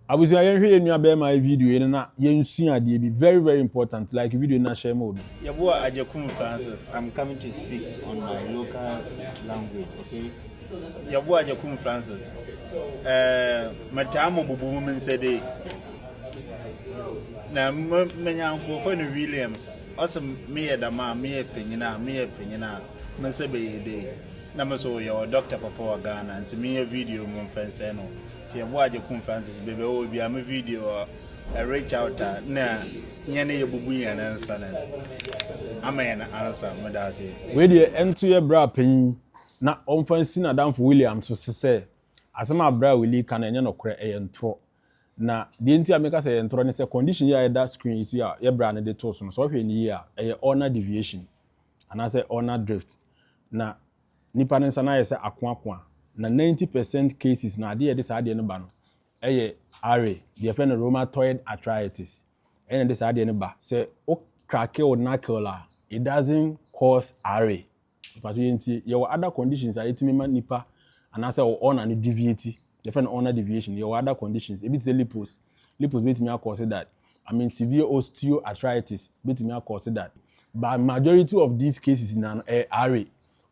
I was hearing you about my video and you see be very, very important. Like video na share mode. Yabua Ajakum Francis, I'm coming to speak on my local language, okay? Yabua Ajakum Francis. Matamo Bubu woman said, now, Menyan Williams, also me at the ma, me a penina, Messabe day. Namaso, your doctor Papa Ghana, and to me a video, Monfenseno. Yabua Ajakum Francis, baby, will be a video. I reach out na nyane ye bubu yan answer na amen answer medase We dey ento ye bra pan na omfansi na Danfo Williams so say asema bra Willie kan enye nokore ntro na de nti ameka say ntro ne say condition ya that screen is ya ye bra ne de to so so hwe ni ya honor deviation and say honor drift na nipa ne sana ye say akoakwa na 90% cases na de ye de sa de ne ba no RA, the friend of rheumatoid arthritis. And this idea ba say o crack or knuckle, it doesn't cause RA. But your other conditions are etimima nipa and as on and deviate, different honor deviation, your other conditions. If it's a lupus bit me cause that. I mean severe osteoarthritis, bit me cause that. But majority of these cases in an RA.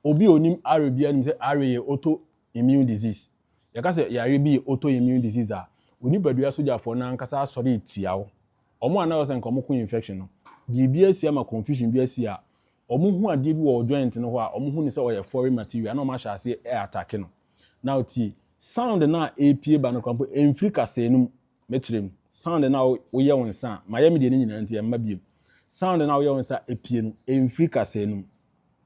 Obi onim RA be say RA autoimmune disease. Yaka say yare bi autoimmune disease a oni badua soja for na nkasa asori tia wo omo ana wo se nkomo ko infection no bibia sia ma confusion bia sia omo hu ade bi wo joint no ho a omo hu ni se wo ye foreign material na omo sha ase attack no now ti sound na apie ba no kwampo emfiri kase num mekirem sound na wo ye wonsa mayami de ni nyina nti emma biem sound na wo ye wonsa apie no emfiri kase num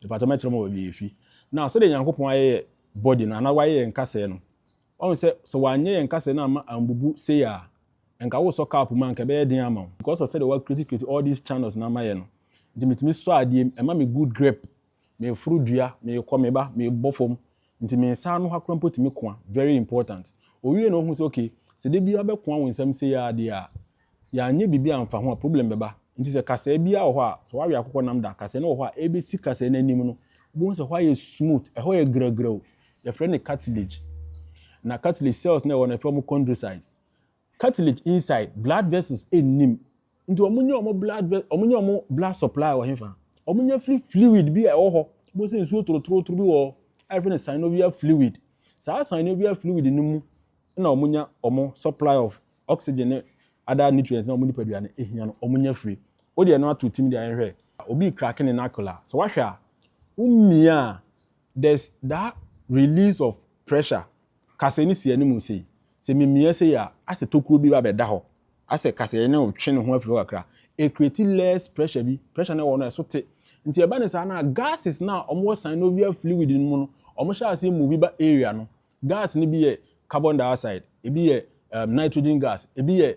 department mo wo bi efi now so de yankopon aye body na wa ye nkase no on say so wanye yenkase na ama ambubu say ya enka wo so cap man ka be den ama because I said the work critic all these channels na maye no ntimitimi so ade ema me good grip me fruit dua me komeba me bofom ntimi nsa no hakrampo timi ko very important owie no hu say okay se de bia be ko awon sam say ya ade a ya anye bibi amfa ho problem beba nti se kase bia wo ho a so wawe akokɔ nam da kase na wo ho a ebe si kase na nim no bo se ho ye smooth ho ye gragra your friend cartilage na cartilage cells na wona form chondrocytes cartilage inside blood vessels enim nti omunye blood supply wo hefa omunye free fluid bi e wo ho bo se nsuo trotro bi wo every synovial fluid sa synovial fluid nimu na omunya supply of oxygen other nutrients na omuni padua na ehia no omunya free o de no atu tim de anhwe obi crack ne knuckle so wahwa umia there's that release of pressure kase ni sie ni mu sei se memie sei ya ase tokuro bi ba beda ho ase kase ne otwe ne ho afiri wakra e create less pressure na wo no esote nti e ba ne sa na gases na omo synovial fluid ni mu no omo sha ase move ba area no gas ni bi ye carbon dioxide e bi ye nitrogen gas e bi ye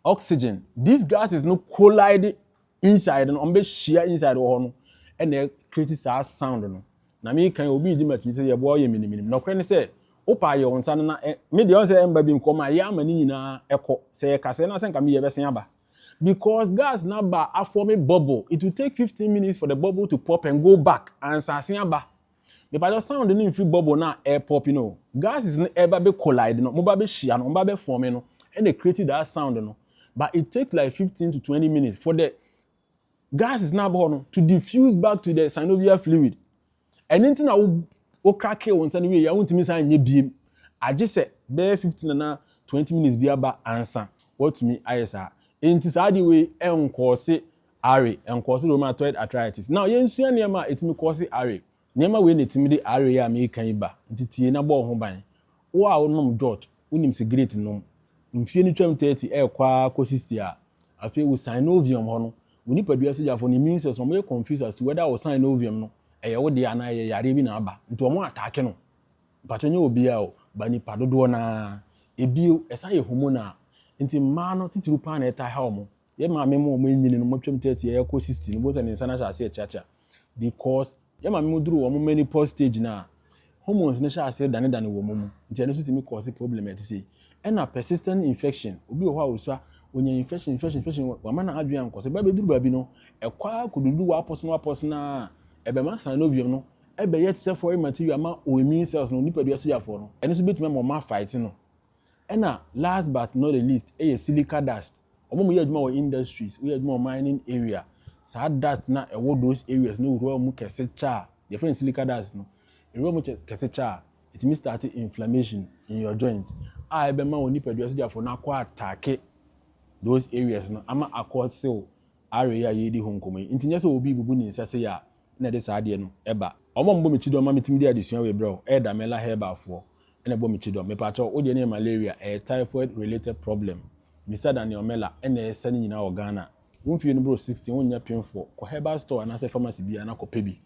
oxygen these gases no collide inside no ombe share inside wo no e na create sound no na me kan obi di match say ye bo ye miniminim no kre ne say opa ye onsa na me de onse emba bi nkoma ya amani nyina eko say kase na senka me ye besen aba because gas na ba form a bubble it will take 15 minutes for the bubble to pop and go back and sasen aba the part sound no free bubble na air pop you know gas is ever be collide no mo ba be shia no mo ba be form no and they created that sound no but it takes like 15 to 20 minutes for the gas is now born to diffuse back to the synovial fluid and anything na o crack e won sane we ya wontimi san nye biem age se be 15 na 20 minutes bi aba ansa what me ayesa enti saadi we enkose RA enkose rheumatoid arthritis now yensua niam a etimi cause RA niam we na etimi de RA ya me kan ba enti tie na bo ho ban wo a wonom dot wonim cigarette nom mfie ni twam 30 ekwa kosisti a afi wo synovium ho no woni padua so jafo ni immune system mo confused as to whether wo synovium no eye wo de ana ye yare bi na aba nti omo attack no patonye obi a o bani padodo na ebio esa ye hormone nti ma no titiru pa na eta ha omo ye ma me mo nyini no motwam 30 ye ko 60 no bo se ne sana sha ase chacha because ye ma me moduru omo menopause stage na hormones ne sha ase dane wo momu nti eno so timi cause problem e say na persistent infection obi ho a osua onya infection wa mana adua nkose ba be duru ba bi no ekwa kodudu wa apos na ebe ma synovium no ebe yet se foreign material ma o immune cells no nipa dua so ya for no eno so betime mo ma fight no ɛna last but not the least silica dust ɔmo mo yɛ adwuma wɔ industries yɛ adwuma wɔ mining area saa dust na ɛwɔ those areas no wura mu kɛse kyɛ different silica dust no wura mu kɛse kyɛ it means start inflammation in your joints a ɛbɛma wɔ nipadua so diafo na akɔ attack those areas no ama akɔ sew area yɛ di ho nkɔmɔ yi nti nyɛ sɛ obi bubu ne nsa se ya na de saa deɛ no ɛba ɔmo mbɔ me chi do ma metimi di adesua we bro ɛda mela herba fo ɛna bɔ me chi do me pa cho wo de ne malaria typhoid related problem Mr. Daniel Mela ɛna ɛsɛ ne nyina wɔ Ghana wo mfie no bro 16 wo nya pinfo kɔ herba store na sɛ pharmacy bia na kɔ pɛ bi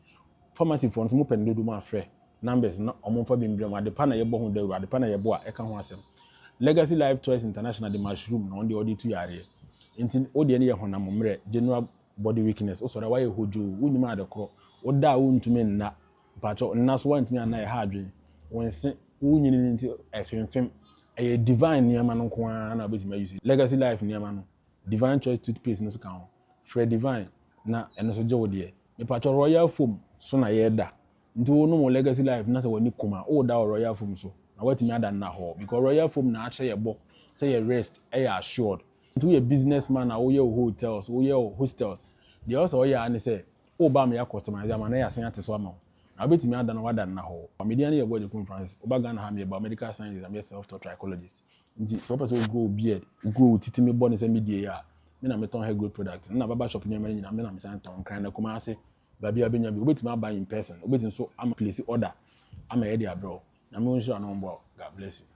pharmacy for nso mo pɛ ndodo ma frɛ numbers na ɔmo fa bi mbram ade pa na yɛbɔ ho dawuro ade pa na yɛbɔ a ɛka ho asɛm Legacy Life Choice International the mushroom na on the audit yare nti wo de ne yɛ honam mmerɛ general body weakness o sɔre wayɛ hojo wonyima ade kɔ wo da wo ntumi nna pacho nna so wantumi anna yɛ ha adwen wonse wo nyini nti efemfem ɛyɛ divine nneɛma no nko ara na obetumi use Legacy Life nneɛma no divine choice toothpaste no so ka ho Fred divine na ɛno so gye wo de me pacho royal foam so na yɛ da nti wo no mo Legacy Life na sɛ wani kuma o da royal foam so na watumi ada na ho because royal foam na akyɛ yɛ bɔ sɛ yɛ rest ɛyɛ assured nti wo yɛ businessman na wo yɛ hotels wo yɛ hostels deɛ also wo yɛ ane sɛ o ba me ya customize ama na ya sen ate so ama na betimi ada na wada na ho media na ye body conference o ba Ghana ha me ba medical sciences am self taught trichologist nti so person grow beard grow titimi body say media ya me na me ton hair growth product na baba shop nyama nyina me na me san ton kran na kuma ase ba bia benya bi obetimi aba in person obetimi so am place order am ye dia bro na me won sure na on board God bless you.